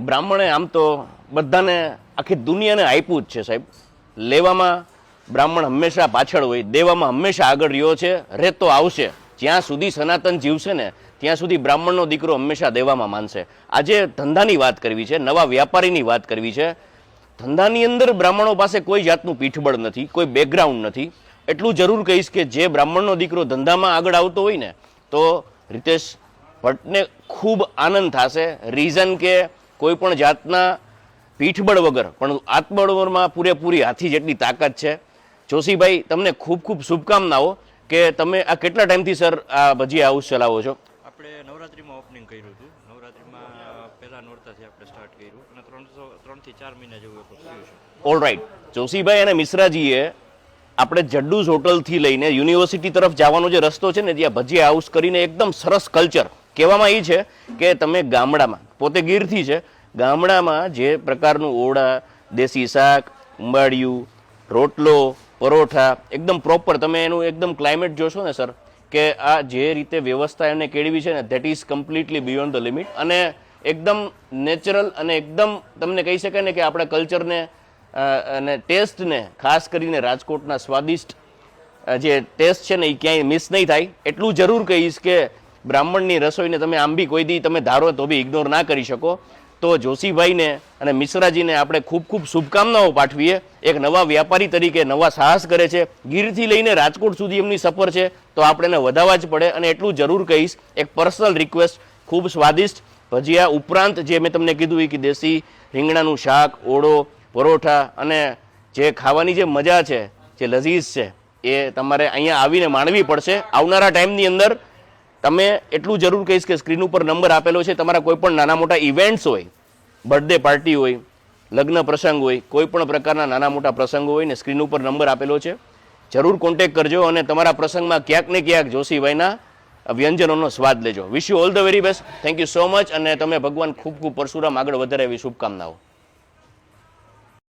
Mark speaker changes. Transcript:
Speaker 1: બ્રાહ્મણે આમ તો બધાને આખી દુનિયાને આપ્યું જ છે સાહેબ. લેવામાં બ્રાહ્મણ હંમેશા પાછળ હોય, દેવામાં હંમેશા આગળ રહ્યો છે, રહેતો આવશે. જ્યાં સુધી સનાતન જીવશે ને ત્યાં સુધી બ્રાહ્મણનો દીકરો હંમેશા દેવામાં માનશે. આજે ધંધાની વાત કરવી છે, નવા વ્યાપારીની વાત કરવી છે. ધંધાની અંદર બ્રાહ્મણો પાસે કોઈ જાતનું પીઠબળ નથી, કોઈ બેકગ્રાઉન્ડ નથી. એટલું જરૂર કહીશ કે જે બ્રાહ્મણનો દીકરો ધંધામાં આગળ આવતો હોય ને તો રીતેશ ભટ્ટને ખૂબ આનંદ થશે. રીઝન કે કોઈ પણ જાતના પીઠબળ વગર પણ આત્મબળમાં પૂરેપૂરી હાથી જેટલી તાકાત છે. જોશીભાઈ, તમને ખૂબ ખૂબ શુભકામનાઓ કે તમે આ કેટલા ટાઈમથી સર આ ભજીયા હાઉસ ચલાવો છો?
Speaker 2: આપણે નવરાત્રિમાં ઓપનિંગ કર્યું હતું. નવરાત્રિમાં પહેલા નોરતાથી આપણે સ્ટાર્ટ કર્યું અને 3 થી 4 મહિના જેવું થયું છે.
Speaker 1: All right. જોશીભાઈ અને મિશ્રાજીએ આપણે જડ્ડુઝ હોટલથી લઈને યુનિવર્સિટી તરફ જવાનો જે રસ્તો છે ને ત્યાં ભજીયા હાઉસ કરીને એકદમ સરસ કલ્ચર. કહેવામાં એ છે કે તમે ગામડામાં, પોતે ગીરથી છે, ગામડામાં જે પ્રકારનું ઓળા, દેશી શાક, ઉંબાડિયું, રોટલો, પરોઠા, એકદમ પ્રોપર તમે એનું એકદમ ક્લાઇમેટ જોશો ને સર, કે આ જે રીતે વ્યવસ્થા એને કેળવી છે ને that is completely beyond the limit. અને એકદમ નેચરલ અને એકદમ તમને કહી શકાય ને કે આપણા કલ્ચરને અને ટેસ્ટને, ખાસ કરીને રાજકોટના સ્વાદિષ્ટ જે ટેસ્ટ છે ને એ ક્યાંય મિસ નહીં થાય. એટલું જરૂર કહીશ કે બ્રાહ્મણની રસોઈને તમે આમ બી કોઈ દી તમે ધારો તો બી ઇગ્નોર ના કરી શકો. તો જોશીભાઈને અને મિશ્રાજીને આપણે ખૂબ ખૂબ શુભકામનાઓ પાઠવીએ. એક નવા વ્યાપારી તરીકે નવા સાહસ કરે છે, ગીરથી લઈને રાજકોટ સુધી એમની સફર છે, તો આપણે એને વધાવવા જ પડે. અને એટલું જરૂર કહીશ, એક પર્સનલ રિક્વેસ્ટ, ખૂબ સ્વાદિષ્ટ ભજીયા ઉપરાંત જે મેં તમને કીધું કે દેશી રીંગણાનું શાક, ઓળો, પરોઠા અને જે ખાવાની જે મજા છે, જે લઝીઝ છે, એ તમારે અહીંયા આવીને માણવી પડશે. આવનારા ટાઈમની અંદર તમે એટલું જરૂર કહીશ કે સ્ક્રીન ઉપર નંબર આપેલો છે. તમારા કોઈ પણ નાના મોટા ઇવેન્ટ્સ હોય, બર્થડે પાર્ટી હોય, લગ્ન પ્રસંગ હોય, કોઈ પણ પ્રકારના નાના મોટા પ્રસંગો હોય ને સ્ક્રીન ઉપર નંબર આપેલો છે, જરૂર કોન્ટેક્ટ કરજો અને તમારા પ્રસંગમાં ક્યાંક ને ક્યાંક જોશીભાઈના વ્યંજનોનો સ્વાદ લેજો. Wish you all the very best. Thank you so much. અને તમે ભગવાન ખૂબ ખૂબ પરશુરામ આગળ વધારે એવી શુભકામનાઓ.